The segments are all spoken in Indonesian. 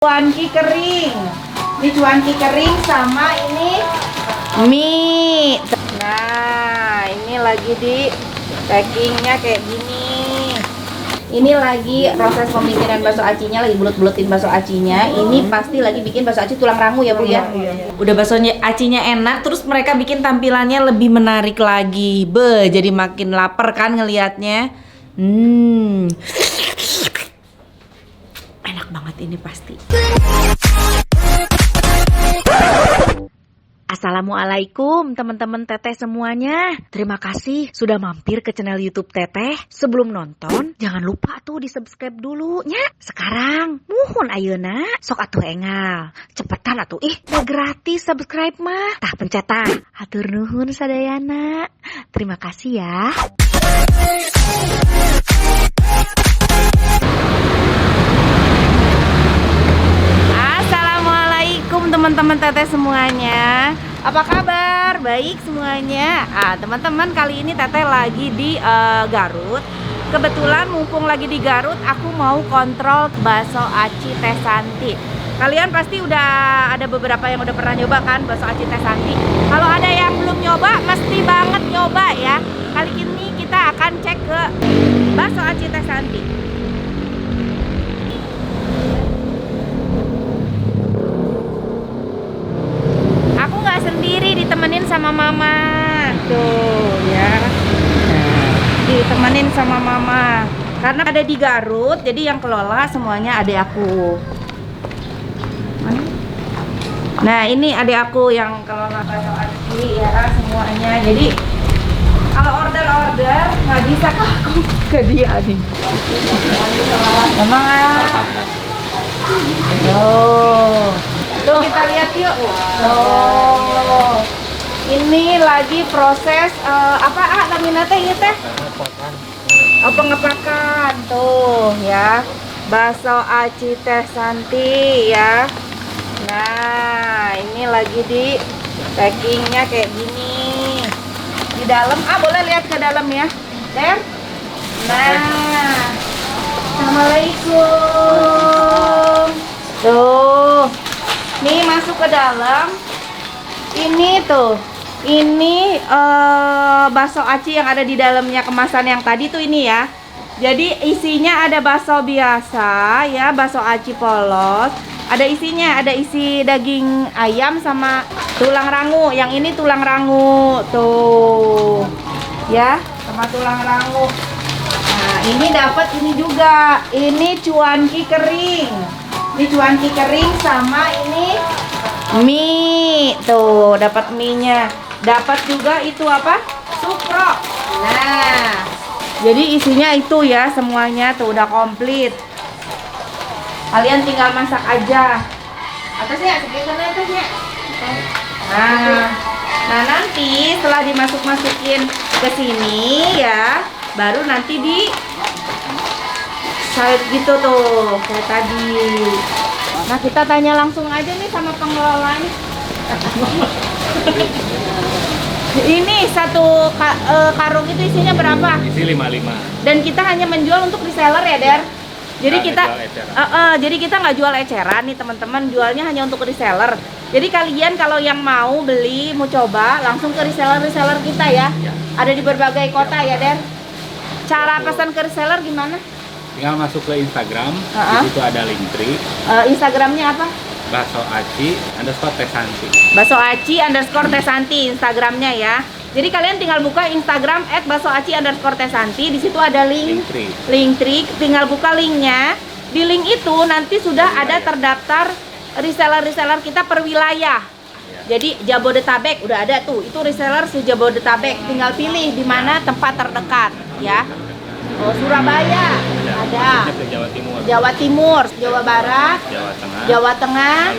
Cuanki kering. Ini cuanki kering sama ini mie. Nah, ini lagi di packingnya kayak gini. Ini lagi proses pembikinan bakso acinya, lagi bulet-buletin bakso acinya. Ini pasti lagi bikin bakso aci tulang rangu ya Bu ya. Udah baksonya acinya enak, terus mereka bikin tampilannya lebih menarik lagi. Jadi makin lapar kan ngelihatnya. Enak banget ini pasti. Assalamualaikum teman-teman Teteh semuanya. Terima kasih sudah mampir ke channel YouTube Teteh. Sebelum nonton, jangan lupa tuh di-subscribe dulu nya. Sekarang, muhun ayeuna sok atuh engal. Cepetan atuh udah gratis subscribe mah. Tah pencet tah. Hatur nuhun sadayana. Terima kasih ya. Teman-teman Teteh semuanya, apa kabar? Baik semuanya. Teman-teman, kali ini Teteh lagi di Garut. Kebetulan mumpung lagi di Garut, aku mau kontrol bakso aci Teh Santi. Kalian pasti udah ada beberapa yang udah pernah nyoba kan bakso aci Teh Santi. Kalau ada yang belum nyoba, mesti banget nyoba ya. Kali ini kita akan cek ke bakso aci Teh Santi. Sendiri ditemenin sama mama tuh ya, ditemenin sama mama karena ada di Garut, jadi yang kelola semuanya adik aku. Nah ini adik aku yang kelola bakso aci ya semuanya. Jadi kalau order nggak bisa aku ke dia nih. Memang tuh kita lihat yuk. Ini lagi proses apa namanya teh ini teh? Pengepakan tuh ya. Bakso aci Teh Santi ya. Nah, ini lagi di packingnya kayak gini. Di dalam, boleh lihat ke dalam ya, Der? Nah, Assalamualaikum. Tuh. Nih masuk ke dalam. Ini tuh, ini bakso aci yang ada di dalamnya, kemasan yang tadi tuh ini ya. Jadi isinya ada bakso biasa ya, bakso aci polos. Ada isinya, ada isi daging ayam sama tulang rangu. Yang ini tulang rangu tuh, ya, sama tulang rangu. Nah ini dapat ini juga, ini cuanki kering. Ini cuanki kering sama ini mie. Tuh, dapat mie-nya. Dapat juga itu apa? Sukro. Nah, jadi isinya itu ya semuanya tuh udah komplit. Kalian tinggal masak aja. Atasnya, sebelah atasnya. Nah, nanti setelah dimasuk-masukin ke sini ya, baru nanti di salad gitu tuh kayak tadi. Nah kita tanya langsung aja nih sama pengelolanya. Ini satu karung itu isinya berapa? Isi 55. Dan kita hanya menjual untuk reseller ya Der. Jadi jadi kita nggak jual eceran nih teman-teman, jualnya hanya untuk reseller. Jadi kalian kalau yang mau beli, mau coba, langsung ke reseller kita ya. Ada di berbagai kota ya Der. Cara pesan ke reseller gimana? Tinggal masuk ke Instagram, di situ ada link tree. Instagramnya apa? Bakso aci _ Teh Santi. Bakso aci _ Teh Santi Instagramnya ya. Jadi kalian tinggal buka Instagram @baksoaci _ Teh Santi. Di situ ada link tree. Tinggal buka linknya. Di link itu nanti sudah ada terdaftar reseller kita per wilayah. Jadi Jabodetabek udah ada tuh. Itu reseller se-Jabodetabek. Tinggal pilih di mana tempat terdekat ya. Surabaya ada, Jawa Timur, Jawa Barat, Jawa Tengah,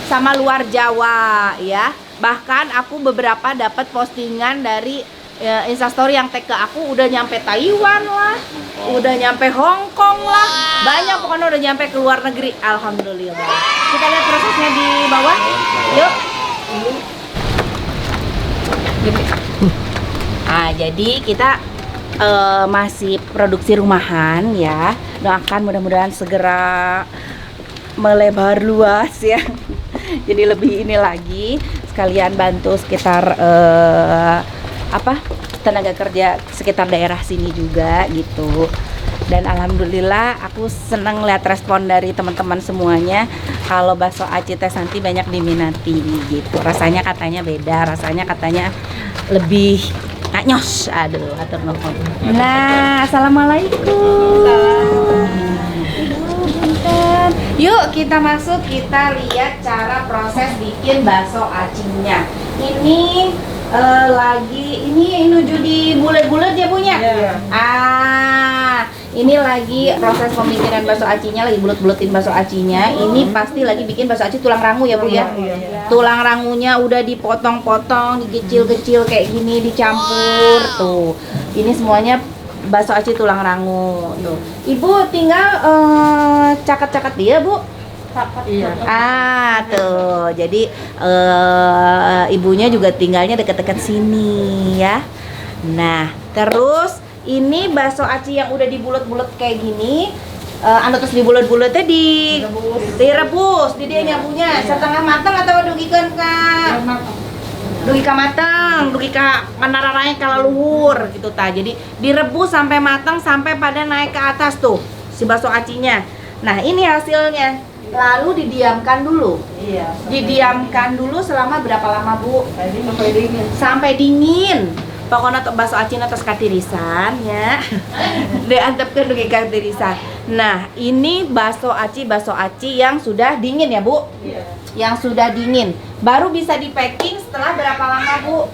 sama luar Jawa ya. Bahkan aku beberapa dapat postingan dari Instastory yang tag ke aku udah nyampe Taiwan lah, udah nyampe Hong Kong lah, banyak pokoknya udah nyampe ke luar negeri. Alhamdulillah. Kita lihat prosesnya di bawah, yuk. Jadi kita masih produksi rumahan ya. Doakan mudah-mudahan segera melebar luas ya. Jadi lebih ini lagi, sekalian bantu sekitar tenaga kerja sekitar daerah sini juga gitu. Dan alhamdulillah aku seneng lihat respon dari teman-teman semuanya kalau bakso aci Teh Santi banyak diminati gitu. Rasanya katanya beda, rasanya katanya lebih nyos. Aduh, atur nuhun. Nah, assalamualaikum. Yuk kita masuk, kita lihat cara proses bikin bakso acinya. Ini ini nuju di bulat-bulat ya punya. Ini lagi proses pembikinan bakso acinya, lagi bulat-bulatin bakso acinya. Ini pasti lagi bikin bakso aci tulang rangu ya Bu ya. Tulang rangunya udah dipotong-potong, dikecil-kecil kayak gini, dicampur tuh. Ini semuanya bakso aci tulang rangu tuh. Ibu tinggal cakat-cakat dia Bu. Iya. Tuh. Jadi ibunya juga tinggalnya deket-deket sini ya. Nah, terus ini bakso aci yang udah dibulet-bulet kayak gini, terus dibulet-buletnya direbus, di dia nyabunya setengah matang atau dugikan ka matang, dugi ka manararae kala luhur gitu ta. Jadi direbus sampai matang sampai pada naik ke atas tuh si bakso acinya. Nah, ini hasilnya. Lalu didiamkan dulu. Iya. Didiamkan dulu selama berapa lama Bu? Sampai dingin. Sampai dingin. Pokoknya bakso acina terus katirisan ya. Diantepkan dugi katirisan. Nah, ini bakso aci yang sudah dingin ya Bu? Iya. Yang sudah dingin. Baru bisa di packing setelah berapa lama Bu?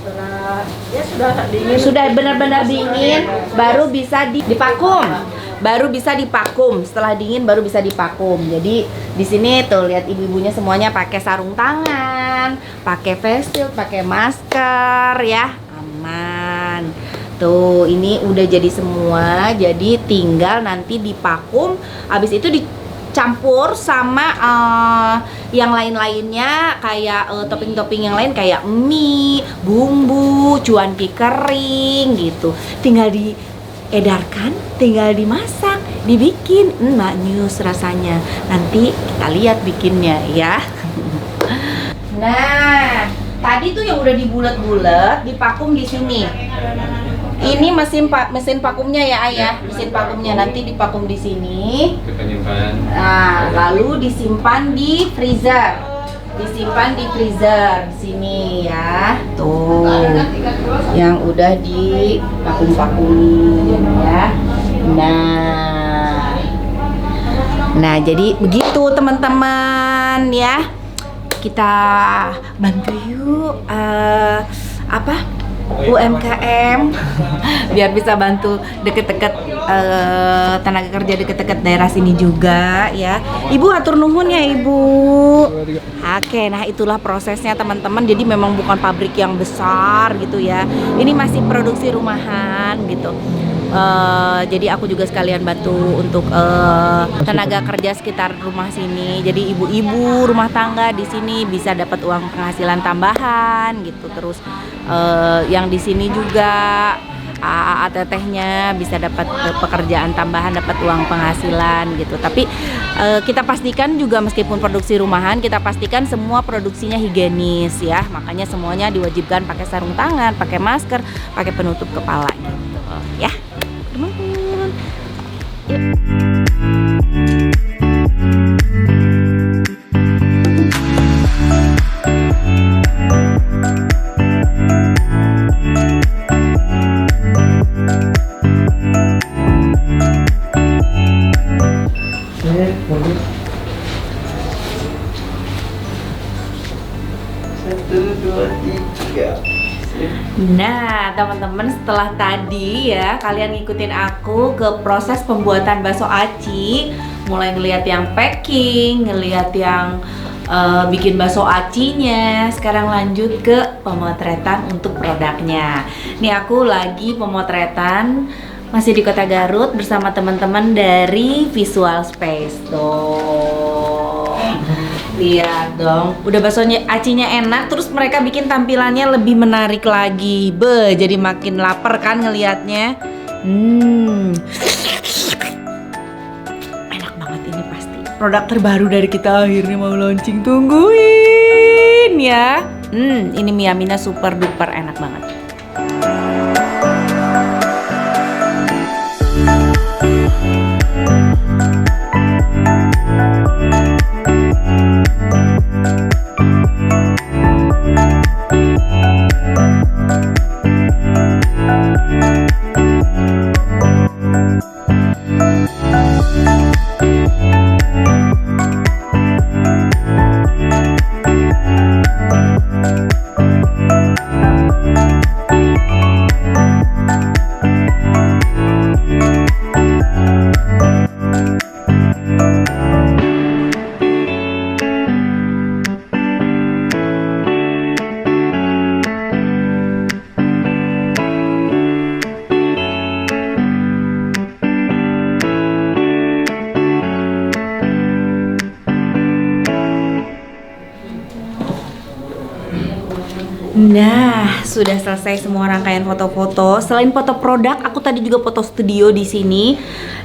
Setelah ya sudah dingin. Sudah benar-benar dingin, baru bisa divakum. Baru bisa divakum. Setelah dingin baru bisa divakum. Jadi di sini tuh lihat ibu-ibunya semuanya pakai sarung tangan, pakai face shield, pakai masker ya. Aman. Tuh, ini udah jadi semua. Jadi tinggal nanti divakum, habis itu dicampur sama yang lain-lainnya kayak topping-topping yang lain kayak mie, bumbu, cuanki kering gitu. Tinggal diedarkan, tinggal dimasak, dibikin maknyus rasanya. Nanti kita lihat bikinnya ya. Nah, tadi tuh yang udah dibulet-bulet divakum di sini. Ini mesin vakumnya ya Ayah, mesin vakumnya nanti divakum di sini. Nah, lalu disimpan di freezer. Disimpan di freezer sini ya. Tuh. Yang udah divakum-vakumin ya. Nah, jadi begitu teman-teman ya. Kita bantu yuk UMKM biar bisa bantu deket-deket tenaga kerja deket-deket daerah sini juga ya. Ibu atur nuhun ya Ibu. Oke, nah itulah prosesnya teman-teman. Jadi memang bukan pabrik yang besar gitu ya. Ini masih produksi rumahan gitu. Jadi aku juga sekalian bantu untuk tenaga kerja sekitar rumah sini. Jadi ibu-ibu rumah tangga di sini bisa dapat uang penghasilan tambahan gitu. Terus yang di sini juga tetehnya bisa dapat pekerjaan tambahan, dapat uang penghasilan gitu. Tapi kita pastikan juga meskipun produksi rumahan, kita pastikan semua produksinya higienis ya. Makanya semuanya diwajibkan pakai sarung tangan, pakai masker, pakai penutup kepala gitu ya. Teman-teman. Nah teman-teman, setelah tadi ya kalian ngikutin aku ke proses pembuatan bakso aci, mulai ngelihat yang packing, ngelihat yang bikin bakso acinya. Sekarang lanjut ke pemotretan untuk produknya. Nih aku lagi pemotretan masih di Kota Garut bersama teman-teman dari Visual Space tuh. Lihat dong, udah baksonya acinya enak, terus mereka bikin tampilannya lebih menarik lagi. Jadi makin lapar kan ngelihatnya. Enak banget ini pasti. produk terbaru dari kita akhirnya mau launching. Tungguin ya. Ini Mia Mina super duper enak banget. Nah, sudah selesai semua rangkaian foto-foto. Selain foto produk, aku tadi juga foto studio di sini.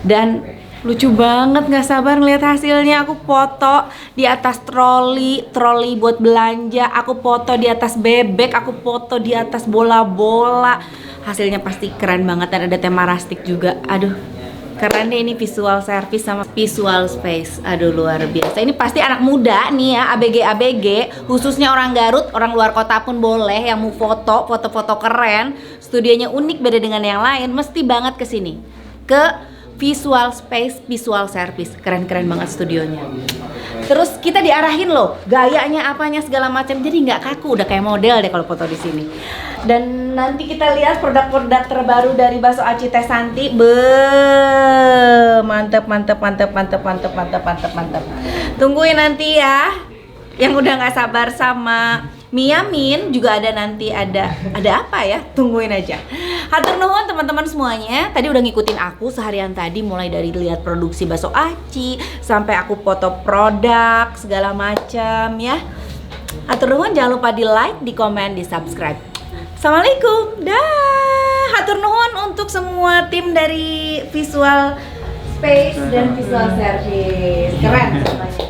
Dan lucu banget, nggak sabar ngeliat hasilnya. Aku foto di atas troli buat belanja. Aku foto di atas bebek, aku foto di atas bola-bola. Hasilnya pasti keren banget dan ada tema rustic juga. Aduh, keren deh ini visual service sama visual space. Aduh luar biasa. Ini pasti anak muda nih ya, ABG khususnya orang Garut, orang luar kota pun boleh yang mau foto-foto keren. Studionya unik beda dengan yang lain, mesti banget ke sini. Ke visual space, visual service. Keren-keren banget studionya. Terus kita diarahin loh, gayanya apanya segala macam. Jadi nggak kaku, udah kayak model deh kalau foto di sini. Dan nanti kita lihat produk-produk terbaru dari Bakso Aci Teh Santi. Mantep. Tungguin nanti ya. Yang udah nggak sabar sama Mia Min juga ada nanti, ada apa ya? Tungguin aja. Hatur nuhun teman-teman semuanya. Tadi udah ngikutin aku seharian tadi, mulai dari lihat produksi Bakso Aci sampai aku foto produk segala macam ya. Hatur nuhun, jangan lupa di like, di komen, di subscribe. Assalamualaikum. Dah. Hatur nuhun untuk semua tim dari Visual Space dan Visual Service. Keren semuanya.